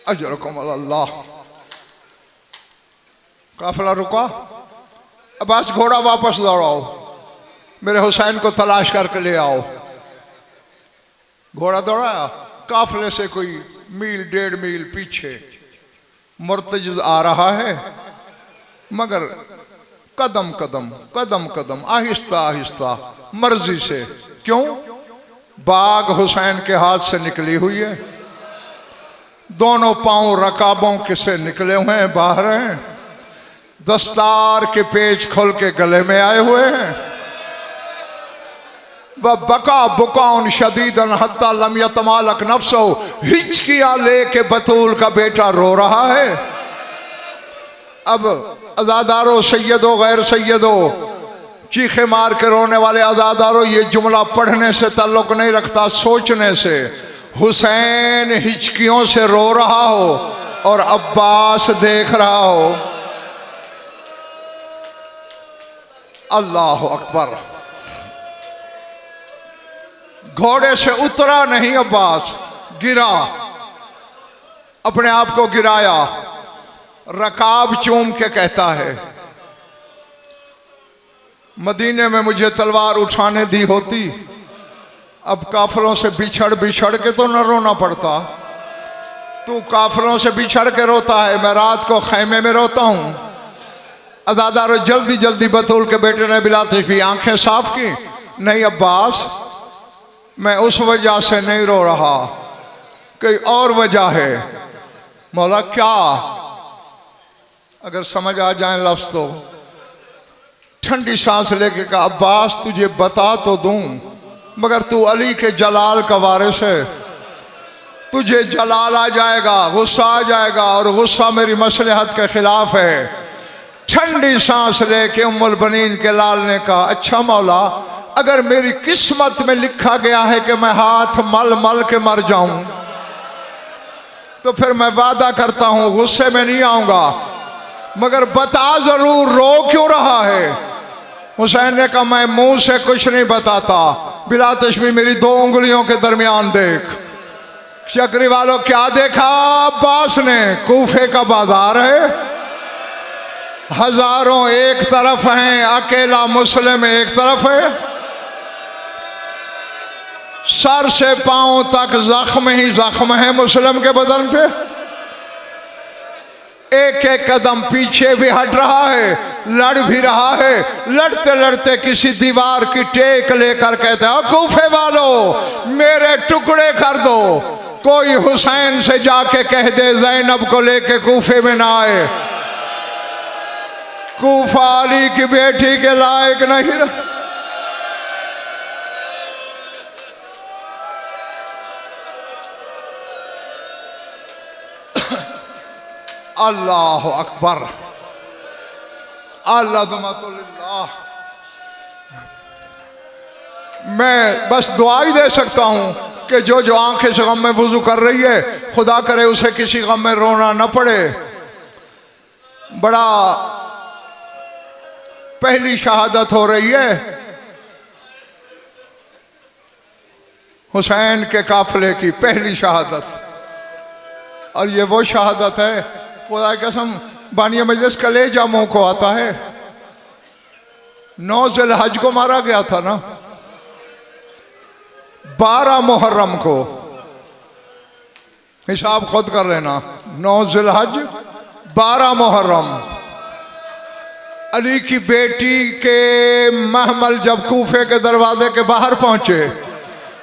अजरकुम अल्लाह। काफिला रुका। अब्बास घोड़ा वापस दौड़ाओ, मेरे हुसैन को तलाश करके ले आओ। घोड़ा दौड़ाया। काफिले से कोई मील 1.5 मील पीछे मुर्तजिज आ रहा है, मगर कदम कदम कदम कदम आहिस्ता आहिस्ता मर्जी से। क्यों? बाग हुसैन के हाथ से निकली हुई है। दोनों पांव रकाबों के से निकले हुए हैं, बाहर हैं। दस्तार के पेच खोल के गले में आए हुए हैं। वह बका बुकाउन शदीदन हत्ता लम यतमालक नफ्सो, हिचकिया लेके बतूल का बेटा रो रहा है। अब अज़ादारो सैयदो गैर सैयदो, चीखे मार के रोने वाले अज़ादारो, ये जुमला पढ़ने से ताल्लुक नहीं रखता, सोचने से। हुसैन हिचकियों से रो रहा हो और अब्बास देख रहा हो। अल्लाह अकबर। घोड़े से उतरा नहीं अब्बास, गिरा, अपने आप को गिराया। रकाब चूम के कहता है, मदीने में मुझे तलवार उठाने दी होती, अब काफिलों से बिछड़ बिछड़ के तो न रोना पड़ता। तू काफिलों से बिछड़ के रोता है, मैं रात को खैमे में रोता हूं। अज़ादारो जल्दी जल्दी बतूल के बेटे ने बिला तशबी आंखें साफ की। नहीं अब्बास, मैं उस वजह से नहीं रो रहा, कोई और वजह है। मौला क्या? अगर समझ आ जाए लफ्ज़ तो। ठंडी सांस लेके कहा, अब्बास तुझे बता तो दूं, मगर तू अली के जलाल का वारिस है। तुझे जलाल आ जाएगा, गुस्सा आ जाएगा, और गुस्सा मेरी मसलहत के खिलाफ है। ठंडी सांस लेके उम्मुल बनीन के लाल ने कहा, अच्छा मौला, अगर मेरी किस्मत में लिखा गया है कि मैं हाथ मल मल के मर जाऊं, तो फिर मैं वादा करता हूं गुस्से में नहीं आऊंगा, मगर बता जरूर रो क्यों रहा है। हुसैन ने कहा, मैं मुंह से कुछ नहीं बताता, बिला तशबी मेरी 2 उंगलियों के दरमियान देख। चक्री वालों क्या देखा अब्बास ने? कूफे का बाजार है, हजारों एक तरफ हैं, अकेला मुस्लिम एक तरफ है। सर से पांव तक जख्म ही जख्म है मुस्लिम के बदन पे। एक एक कदम पीछे भी हट रहा है, लड़ भी रहा है। लड़ते लड़ते किसी दीवार की टेक लेकर कहते हैं, कूफे वालों मेरे टुकड़े कर दो। कोई हुसैन से जाके कह दे ज़ैनब को लेके कूफे में ना आए। कूफा अली की बेटी के लायक नहीं रहा। अल्लाह अकबर। अल्लाह, मैं बस दुआ ही दे सकता हूं कि जो जो आंखें से गम में वुजू कर रही है, खुदा करे उसे किसी गम में रोना न पड़े। बड़ा पहली शहादत हो रही है हुसैन के काफिले की, पहली शहादत। और ये वो शहादत है, खुदा की कसम, बानिया मजलिस कलेजा मुंह को आता है। 9 ज़िलहज को मारा गया था ना, 12 मुहर्रम को, हिसाब खुद कर लेना। 9 ज़िलहज 12 मुहर्रम। अली की बेटी के महमल जब कूफे के दरवाजे के बाहर पहुंचे,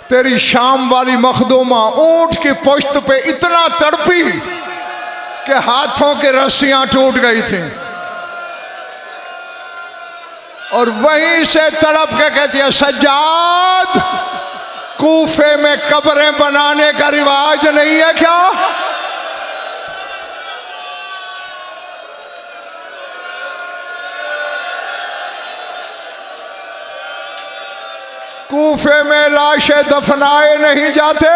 तेरी शाम वाली मखदूमा ऊंट की पुश्त पे इतना तड़पी कि हाथों की रस्सियां टूट गई थी, और वहीं से तड़प के कहती है, सज्जाद कूफे में कब्रें बनाने का रिवाज नहीं है क्या? कूफे में लाशें दफनाए नहीं जाते।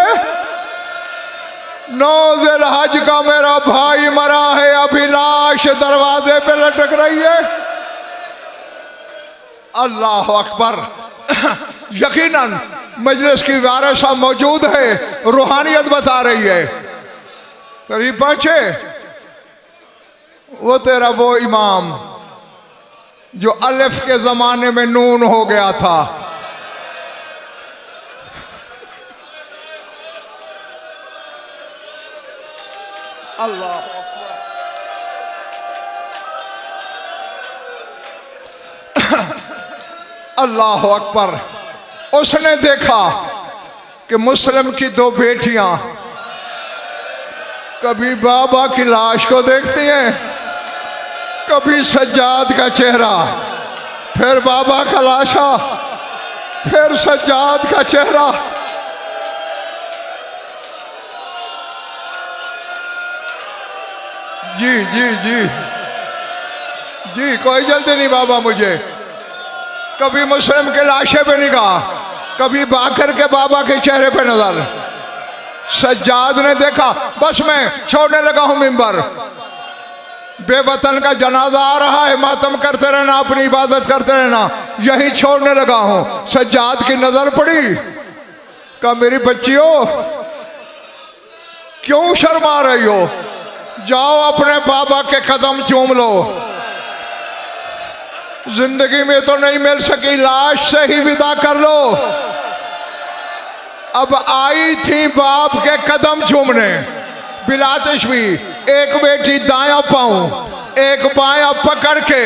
9 ज़िलहज का मेरा भाई मरा है, अभी लाश दरवाजे पे लटक रही है। अल्लाह अकबर। यकीनन मजलिस की वारिस मौजूद है, रूहानियत बता रही है। करीब पहुंचे वो तेरा वो इमाम जो अलिफ के जमाने में नून हो गया था। अल्लाह अकबर। अल्लाह अकबर। उसने देखा कि मुस्लिम की 2 बेटियां कभी बाबा की लाश को देखती हैं, कभी सज्जाद का चेहरा, फिर बाबा का लाशा, फिर सज्जाद का चेहरा। जी जी जी जी, कोई जल्दी नहीं बाबा मुझे। कभी मुस्लिम के लाशे पे निगाह, कभी बाकर के बाबा के चेहरे पे नजर। सज्जाद ने देखा, बस मैं छोड़ने लगा हूं मिंबर, बेवतन का जनाजा आ रहा है, मातम करते रहना, अपनी इबादत करते रहना, यही छोड़ने लगा हूं। सज्जाद की नजर पड़ी, कहा मेरी बच्चियों क्यों शर्मा रही हो, जाओ अपने बाबा के कदम चूम लो। जिंदगी में तो नहीं मिल सकी, लाश से ही विदा कर लो। अब आई थी बाप के कदम चूमने, बिलातिश भी। एक बेटी दायां पांव एक बायां पकड़ के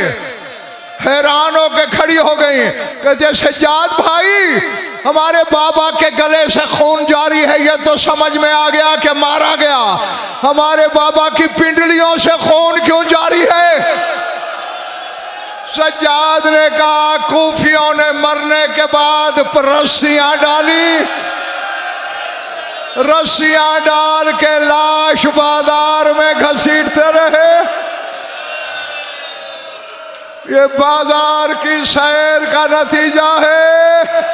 हैरान होकर खड़ी हो गई। कहते सज्जाद भाई, हमारे बाबा के गले से खून जारी है, ये तो समझ में आ गया कि मारा गया। हमारे बाबा की पिंडलियों से खून क्यों जारी है? सज्जाद ने कहा कूफियों ने मरने के बाद रस्सियां डाली, रस्सियां डाल के लाश बाजार में घसीटते रहे। ये बाजार की सैर का नतीजा है।